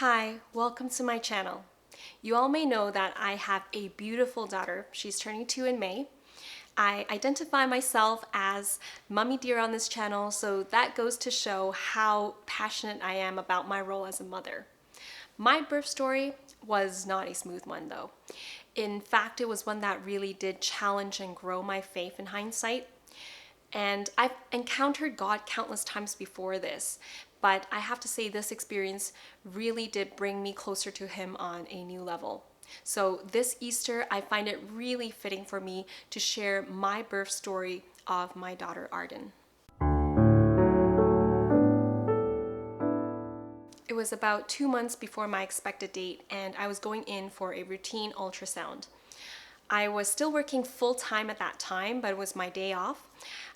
Hi, welcome to my channel. You all may know that I have a beautiful daughter. She's turning 2 in May. I identify myself as Mummy Dear on this channel, so that goes to show how passionate I am about my role as a mother. My birth story was not a smooth one though. In fact, it was one that really did challenge and grow my faith in hindsight. And I've encountered God countless times before this, but I have to say this experience really did bring me closer to Him on a new level. So this Easter, I find it really fitting for me to share my birth story of my daughter Arden. It was about 2 months before my expected date, and I was going in for a routine ultrasound. I was still working full-time at that time, but it was my day off.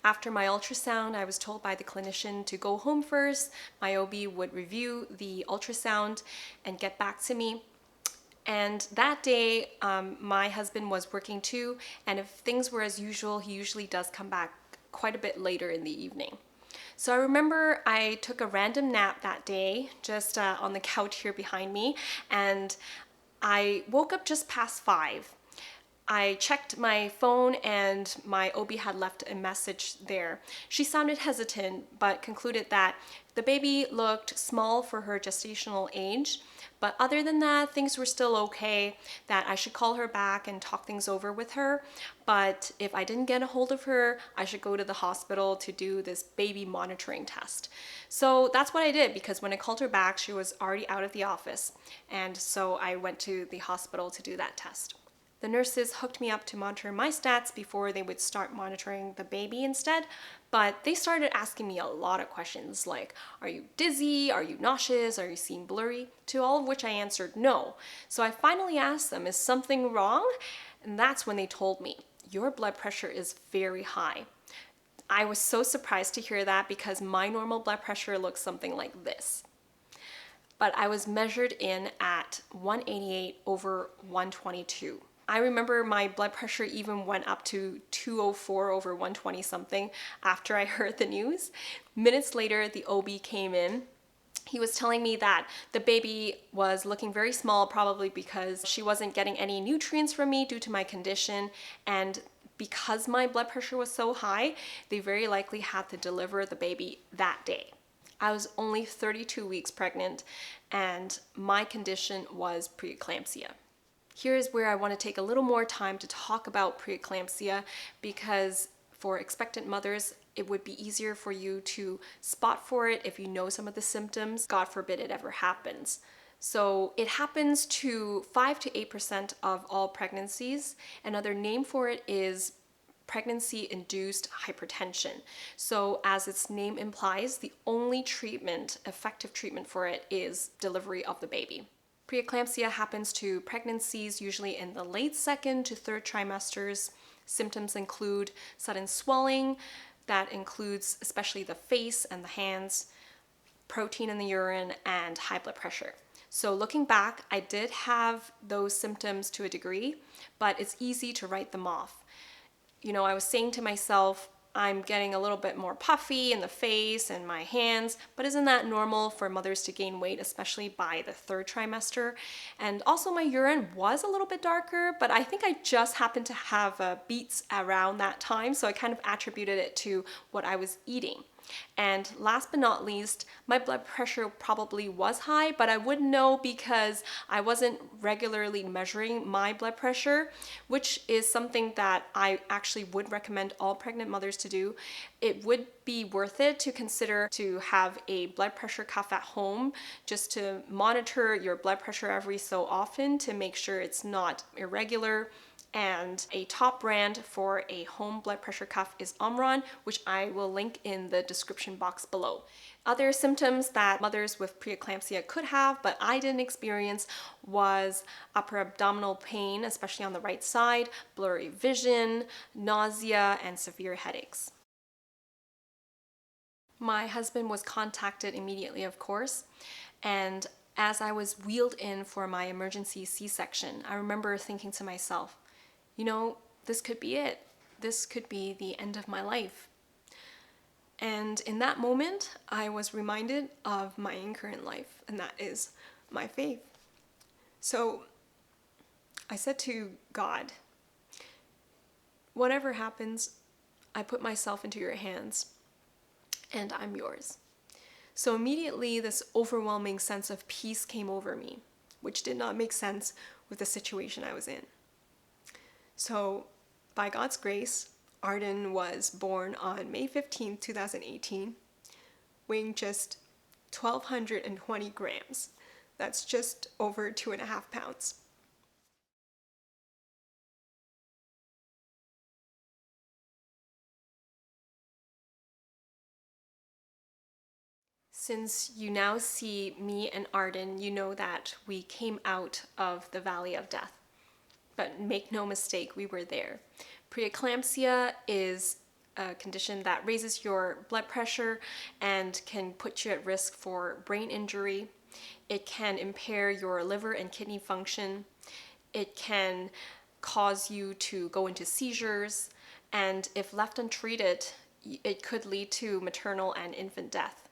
After my ultrasound, I was told by the clinician to go home first. My OB would review the ultrasound and get back to me. And that day, my husband was working too, and if things were as usual, he usually does come back quite a bit later in the evening. So I remember I took a random nap that day, just on the couch here behind me, and I woke up just past 5. I checked my phone and my OB had left a message there. She sounded hesitant, but concluded that the baby looked small for her gestational age. But other than that, things were still okay, that I should call her back and talk things over with her. But if I didn't get a hold of her, I should go to the hospital to do this baby monitoring test. So that's what I did, because when I called her back, she was already out of the office. And so I went to the hospital to do that test. The nurses hooked me up to monitor my stats before they would start monitoring the baby instead, but they started asking me a lot of questions like, are you dizzy? Are you nauseous? Are you seeing blurry? To all of which I answered no. So I finally asked them, is something wrong? And that's when they told me, your blood pressure is very high. I was so surprised to hear that because my normal blood pressure looks something like this. But I was measured in at 188 over 122. I remember my blood pressure even went up to 204 over 120 something after I heard the news. Minutes later, the OB came in. He was telling me that the baby was looking very small, probably because she wasn't getting any nutrients from me due to my condition, and because my blood pressure was so high, they very likely had to deliver the baby that day. I was only 32 weeks pregnant, and my condition was preeclampsia. Here is where I want to take a little more time to talk about preeclampsia, because for expectant mothers, it would be easier for you to spot for it if you know some of the symptoms. God forbid it ever happens. So it happens to 5 to 8% of all pregnancies. Another name for it is pregnancy-induced hypertension. So as its name implies, the only treatment, effective treatment for it, is delivery of the baby. Preeclampsia happens to pregnancies usually in the late 2nd to 3rd trimesters. Symptoms include sudden swelling, that includes especially the face and the hands, protein in the urine, and high blood pressure. So looking back, I did have those symptoms to a degree, but it's easy to write them off. You know, I was saying to myself, I'm getting a little bit more puffy in the face and my hands, but isn't that normal for mothers to gain weight, especially by the 3rd trimester? And also my urine was a little bit darker, but I think I just happened to have beets around that time, so I kind of attributed it to what I was eating. And last but not least, my blood pressure probably was high, but I wouldn't know because I wasn't regularly measuring my blood pressure, which is something that I actually would recommend all pregnant mothers to do. It would be worth it to consider to have a blood pressure cuff at home, just to monitor your blood pressure every so often to make sure it's not irregular. And a top brand for a home blood pressure cuff is Omron, which I will link in the description box below. Other symptoms that mothers with preeclampsia could have, but I didn't experience, was upper abdominal pain, especially on the right side, blurry vision, nausea, and severe headaches. My husband was contacted immediately, of course, and as I was wheeled in for my emergency C-section, I remember thinking to myself, you know, this could be it. This could be the end of my life. And in that moment, I was reminded of my current life, and that is my faith. So I said to God, whatever happens, I put myself into your hands and I'm yours. So immediately this overwhelming sense of peace came over me, which did not make sense with the situation I was in. So by God's grace, Arden was born on May 15, 2018, weighing just 1,220 grams. That's just over 2.5 pounds. Since you now see me and Arden, you know that we came out of the valley of death. But make no mistake, we were there. Preeclampsia is a condition that raises your blood pressure and can put you at risk for brain injury. It can impair your liver and kidney function. It can cause you to go into seizures, and if left untreated, it could lead to maternal and infant death.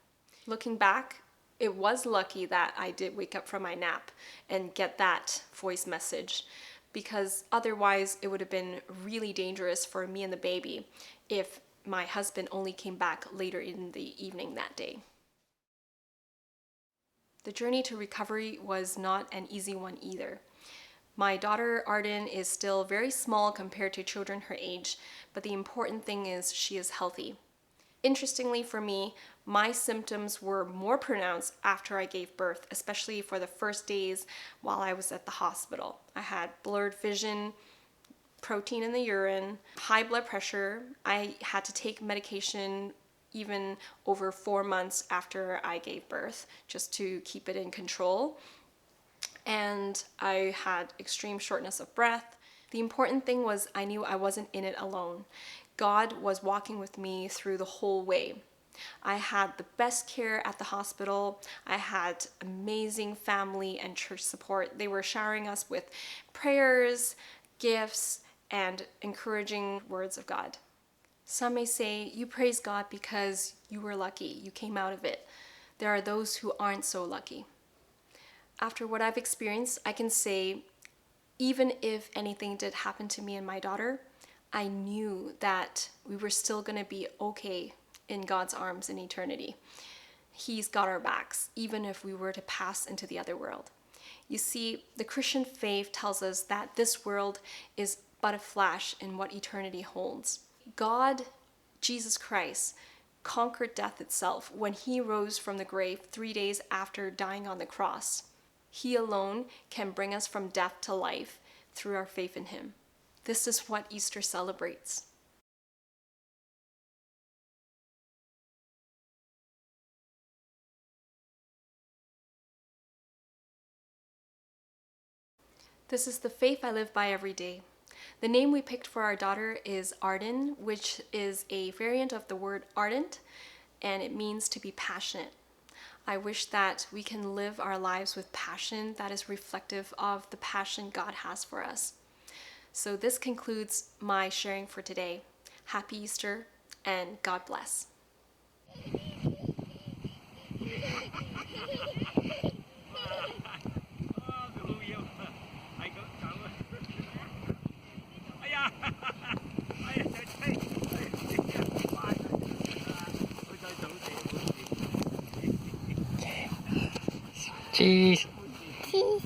Looking back, it was lucky that I did wake up from my nap and get that voice message, because otherwise it would have been really dangerous for me and the baby if my husband only came back later in the evening that day. The journey to recovery was not an easy one either. My daughter Arden is still very small compared to children her age, but the important thing is she is healthy. Interestingly for me, my symptoms were more pronounced after I gave birth, especially for the first days while I was at the hospital. I had blurred vision, protein in the urine, high blood pressure. I had to take medication even over 4 months after I gave birth just to keep it in control. And I had extreme shortness of breath. The important thing was I knew I wasn't in it alone. God was walking with me through the whole way. I had the best care at the hospital. I had amazing family and church support. They were showering us with prayers, gifts, and encouraging words of God. Some may say, you praise God because you were lucky, you came out of it. There are those who aren't so lucky. After what I've experienced, I can say, even if anything did happen to me and my daughter, I knew that we were still going to be okay in God's arms in eternity. He's got our backs, even if we were to pass into the other world. You see, the Christian faith tells us that this world is but a flash in what eternity holds. God, Jesus Christ, conquered death itself when he rose from the grave 3 days after dying on the cross. He alone can bring us from death to life through our faith in him. This is what Easter celebrates. This is the faith I live by every day. The name we picked for our daughter is Arden, which is a variant of the word ardent, and it means to be passionate. I wish that we can live our lives with passion that is reflective of the passion God has for us. So this concludes my sharing for today. Happy Easter and God bless. Cheese. Cheese.